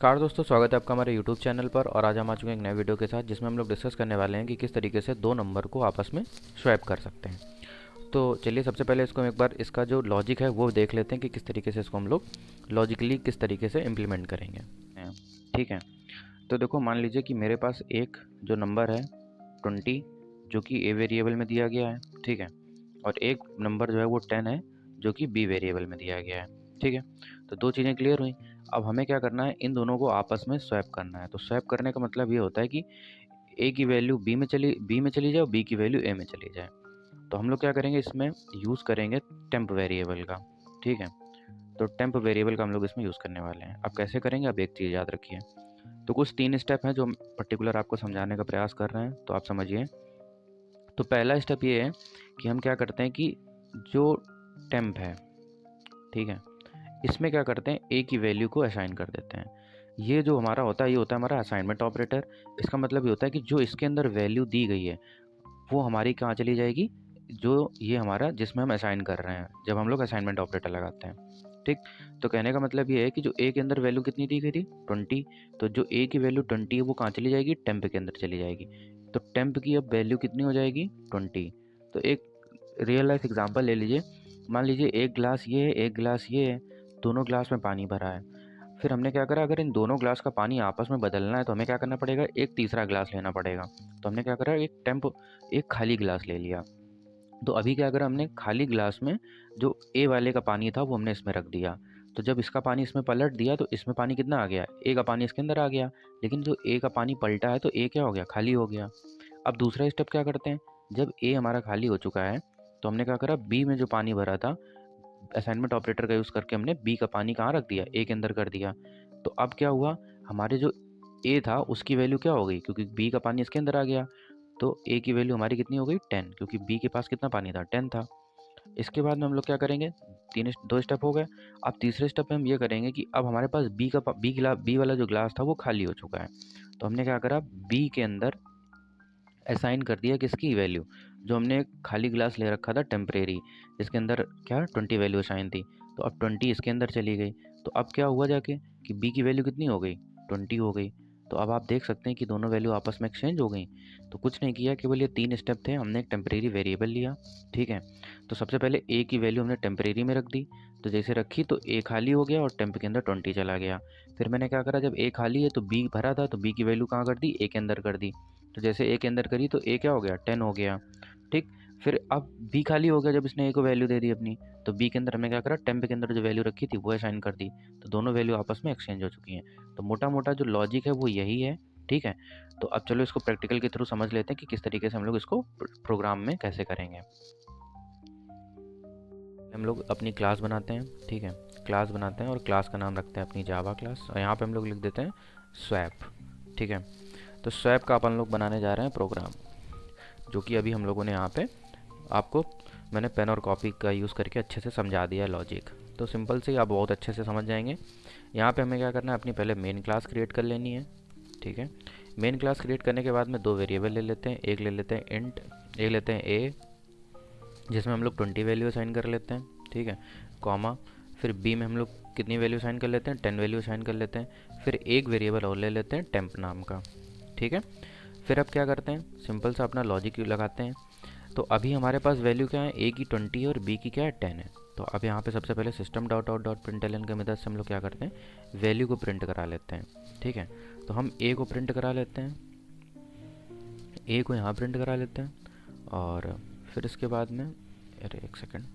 नमस्कार दोस्तों, स्वागत है आपका हमारे YouTube चैनल पर। और आज हम आ चुके हैं एक नए वीडियो के साथ जिसमें हम लोग डिस्कस करने वाले हैं कि किस तरीके से दो नंबर को आपस में स्वैप कर सकते हैं। तो चलिए सबसे पहले इसको हम एक बार इसका जो लॉजिक है वो देख लेते हैं कि किस तरीके से इसको हम लोग लॉजिकली किस तरीके से इम्प्लीमेंट करेंगे। ठीक है, तो देखो मान लीजिए कि मेरे पास एक जो नंबर है 20 जो कि ए वेरिएबल में दिया गया है, ठीक है, और एक नंबर जो है वो 10 है जो कि बी वेरिएबल में दिया गया है। ठीक है, तो दो चीज़ें क्लियर हुई। अब हमें क्या करना है, इन दोनों को आपस में स्वैप करना है। तो स्वैप करने का मतलब ये होता है कि ए की वैल्यू बी में चली जाए और बी की वैल्यू ए में चली जाए। तो हम लोग क्या करेंगे, इसमें यूज़ करेंगे टेम्प वेरिएबल का। ठीक है, तो टेम्प वेरिएबल का हम लोग इसमें यूज़ करने वाले हैं। अब कैसे करेंगे, अब एक चीज़ याद रखिए। तो कुछ 3 स्टेप हैं जो हम पर्टिकुलर आपको समझाने का प्रयास कर रहे हैं, तो आप समझिए। तो पहला स्टेप ये है कि हम क्या करते हैं कि जो टेम्प है, ठीक है, इसमें क्या करते हैं, ए की वैल्यू को असाइन कर देते हैं। ये जो हमारा होता है, ये होता है हमारा असाइनमेंट ऑपरेटर। इसका मतलब ये होता है कि जो इसके अंदर वैल्यू दी गई है वो हमारी कहाँ चली जाएगी, जो ये हमारा जिसमें हम असाइन कर रहे हैं, जब हम लोग असाइनमेंट ऑपरेटर लगाते हैं। ठीक, तो कहने का मतलब ये है कि जो ए के अंदर वैल्यू कितनी दी गई थी 20, तो जो ए की वैल्यू 20 है वो कहाँ चली जाएगी, टेम्प के अंदर चली जाएगी। तो टेम्प की अब वैल्यू कितनी हो जाएगी, 20। तो एक रियल लाइफ एग्जांपल ले लीजिए। मान लीजिए एक गिलास ये है, एक गिलास ये है, दोनों गिलास में पानी भरा है। फिर हमने क्या करा, अगर इन दोनों ग्लास का पानी आपस में बदलना है तो हमें क्या करना पड़ेगा, एक तीसरा गिलास लेना पड़ेगा। तो हमने क्या करा, एक खाली गिलास ले लिया। तो अभी क्या करा, हमने खाली गिलास में जो ए वाले का पानी था वो हमने इसमें रख दिया। तो जब इसका पानी इसमें पलट दिया तो इसमें पानी कितना आ गया, ए का पानी इसके अंदर आ गया। लेकिन जो ए का पानी पलटा है तो ए क्या हो गया, खाली हो गया। अब दूसरा स्टेप क्या करते हैं, जब ए हमारा खाली हो चुका है तो हमने क्या करा, बी में जो पानी भरा था असाइनमेंट ऑपरेटर का यूज़ करके हमने बी का पानी कहाँ रख दिया, ए के अंदर कर दिया। तो अब क्या हुआ, हमारे जो ए था उसकी वैल्यू क्या हो गई, क्योंकि बी का पानी इसके अंदर आ गया। तो ए की वैल्यू हमारी कितनी हो गई, 10, क्योंकि बी के पास कितना पानी था, 10 था। इसके बाद में हम लोग क्या करेंगे, दो स्टेप हो गए। अब तीसरे स्टेप में हम ये करेंगे कि अब हमारे पास बी वाला जो ग्लास था वो खाली हो चुका है। तो हमने क्या करा, बी के अंदर असाइन कर दिया किसकी वैल्यू, जो हमने एक खाली ग्लास ले रखा था टेम्परेरी, इसके अंदर क्या 20 वैल्यू असाइन थी। तो अब 20 इसके अंदर चली गई। तो अब क्या हुआ जाके कि बी की वैल्यू कितनी हो गई, 20 हो गई। तो अब आप देख सकते हैं कि दोनों वैल्यू आपस में एक्सचेंज हो गई। तो कुछ नहीं किया, केवल ये 3 स्टेप थे। हमने एक टेम्परेरी वेरिएबल लिया, ठीक है। तो सबसे पहले ए की वैल्यू हमने टेम्परेरी में रख दी। तो जैसे रखी तो ए खाली हो गया और टेम्प के अंदर 20 चला गया। फिर मैंने क्या करा, जब ए खाली है तो बी भरा था, तो बी की वैल्यू कहाँ कर दी, ए के अंदर कर दी। तो जैसे ए के अंदर करी तो ए क्या हो गया, 10 हो गया। ठीक, फिर अब बी खाली हो गया जब इसने ए को वैल्यू दे दी अपनी। तो बी के अंदर हमने क्या करा, टेम्प के अंदर जो वैल्यू रखी थी वो असाइन कर दी। तो दोनों वैल्यू आपस में एक्सचेंज हो चुकी हैं। तो मोटा मोटा जो लॉजिक है वो यही है, ठीक है। तो अब चलो इसको प्रैक्टिकल के थ्रू समझ लेते हैं कि किस तरीके से हम लोग इसको प्रोग्राम में कैसे करेंगे। हम लोग अपनी क्लास बनाते हैं, ठीक है, क्लास बनाते हैं और क्लास का नाम रखते हैं अपनी जावा क्लास, और यहाँ पे हम लोग लिख देते हैं स्वैप, ठीक है। तो स्वैप का अपन लोग बनाने जा रहे हैं प्रोग्राम, जो कि अभी हम लोगों ने यहाँ पे आपको मैंने पेन और कॉपी का यूज़ करके अच्छे से समझा दिया है लॉजिक। तो सिंपल से आप बहुत अच्छे से समझ जाएंगे। यहाँ पे हमें क्या करना है, अपनी पहले मेन क्लास क्रिएट कर लेनी है, ठीक है। मेन क्लास क्रिएट करने के बाद में दो वेरिएबल ले लेते हैं, एक ले लेते हैं इंट, एक लेते हैं ए, जिसमें हम लोग 20 वैल्यू असाइन कर लेते हैं, ठीक है, कॉमा। फिर बी में हम लोग कितनी वैल्यू असाइन कर लेते हैं, 10 वैल्यू असाइन कर लेते हैं। फिर एक वेरिएबल और ले लेते हैं टेम्प नाम का, ठीक है। फिर अब क्या करते हैं, सिंपल सा अपना लॉजिक लगाते हैं। तो अभी हमारे पास वैल्यू क्या है, ए की 20 और बी की क्या है, 10 है। तो अब यहाँ पे सबसे पहले system dot out dot println की मदद से हम लोग क्या करते हैं, वैल्यू को प्रिंट करा लेते हैं, ठीक है। तो हम ए को प्रिंट करा लेते हैं, ए को यहाँ प्रिंट करा लेते हैं। और फिर इसके बाद में, अरे एक सेकेंड,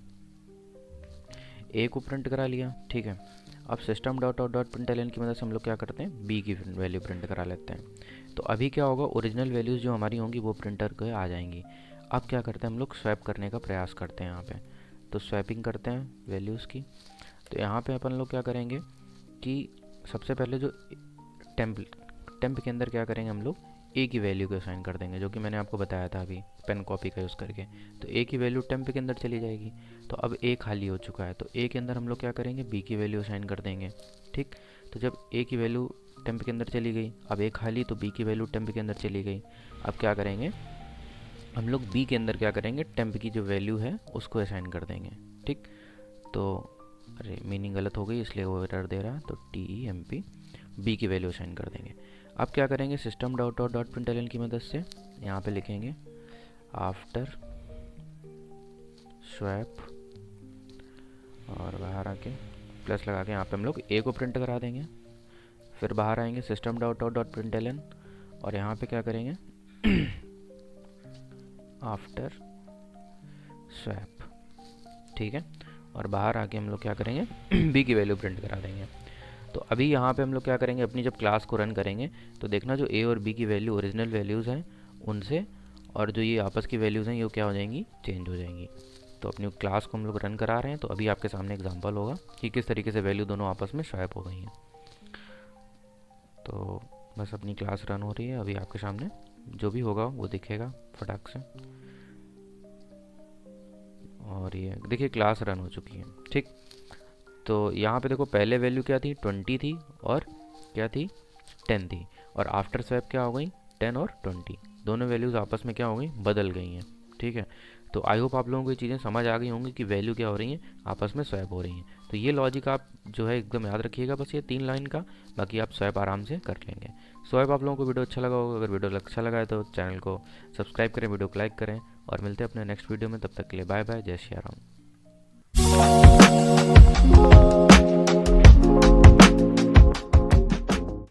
ए को प्रिंट करा लिया, ठीक है। अब system dot out dot println की मदद से हम लोग क्या करते हैं, बी की वैल्यू प्रिंट करा लेते हैं। तो अभी क्या होगा, ओरिजिनल वैल्यूज़ जो हमारी होंगी वो प्रिंटर को आ जाएंगी। अब क्या करते हैं, हम लोग स्वैप करने का प्रयास करते हैं यहाँ पे। तो स्वैपिंग करते हैं वैल्यूज़ की। तो यहाँ पे अपन लोग क्या करेंगे कि सबसे पहले जो टेम्प के अंदर क्या करेंगे, हम लोग ए की वैल्यू को असाइन कर देंगे, जो कि मैंने आपको बताया था अभी पेन कॉपी का यूज़ करके। तो ए की वैल्यू टेम्प के अंदर चली जाएगी। तो अब ए खाली हो चुका है, तो ए के अंदर हम लोग क्या करेंगे, बी की वैल्यू असाइन कर देंगे, ठीक। तो जब ए की वैल्यू टेम्प के अंदर चली गई, अब ए खाली, तो बी की वैल्यू टेम्प के अंदर चली गई। अब क्या करेंगे, हम लोग बी के अंदर क्या करेंगे, टेम्प की जो वैल्यू है उसको असाइन कर देंगे, ठीक। तो अरे मीनिंग गलत हो गई इसलिए वो एरर दे रहा है, तो TEMP। बी की वैल्यू असाइन कर देंगे। अब क्या करेंगे, system dot dot dot println की मदद से यहाँ पे लिखेंगे आफ्टर स्वैप और बाहर आके प्लस लगा के यहाँ पे हम लोग ए को प्रिंट करा देंगे। फिर बाहर आएंगे system dot dot dot println और यहाँ पे क्या करेंगे आफ्टर स्वैप, ठीक है। और बाहर आके हम लोग क्या करेंगे बी की वैल्यू प्रिंट करा देंगे। तो अभी यहाँ पे हम लोग क्या करेंगे, अपनी जब क्लास को रन करेंगे तो देखना जो ए और बी की वैल्यू ओरिजिनल वैल्यूज़ हैं उनसे और जो ये आपस की वैल्यूज़ हैं ये क्या हो जाएंगी, चेंज हो जाएंगी। तो अपनी क्लास को हम लोग रन करा रहे हैं, तो अभी आपके सामने एग्जांपल होगा कि किस तरीके से वैल्यू दोनों आपस में स्वैप हो गई हैं। तो बस अपनी क्लास रन हो रही है, अभी आपके सामने जो भी होगा वो दिखेगा फटाक से। और ये देखिए क्लास रन हो चुकी है, ठीक। तो यहाँ पे देखो पहले वैल्यू क्या थी, 20 थी और क्या थी, 10 थी। और आफ्टर स्वैप क्या हो गई, 10 और 20 दोनों वैल्यूज़ आपस में क्या हो गई, बदल गई हैं, ठीक है। तो आई होप आप लोगों को ये चीज़ें समझ आ गई होंगी कि वैल्यू क्या हो रही हैं, आपस में स्वैप हो रही हैं। तो ये लॉजिक आप जो है एकदम याद रखिएगा, बस ये 3 लाइन का, बाकी आप स्वैप आराम से कर लेंगे। स्वैप आप लोगों को वीडियो अच्छा लगा होगा, अगर वीडियो अच्छा लगा है तो चैनल को सब्सक्राइब करें, वीडियो को लाइक करें और मिलते हैं अपने नेक्स्ट वीडियो में। तब तक के लिए बाय बाय, जय श्री राम।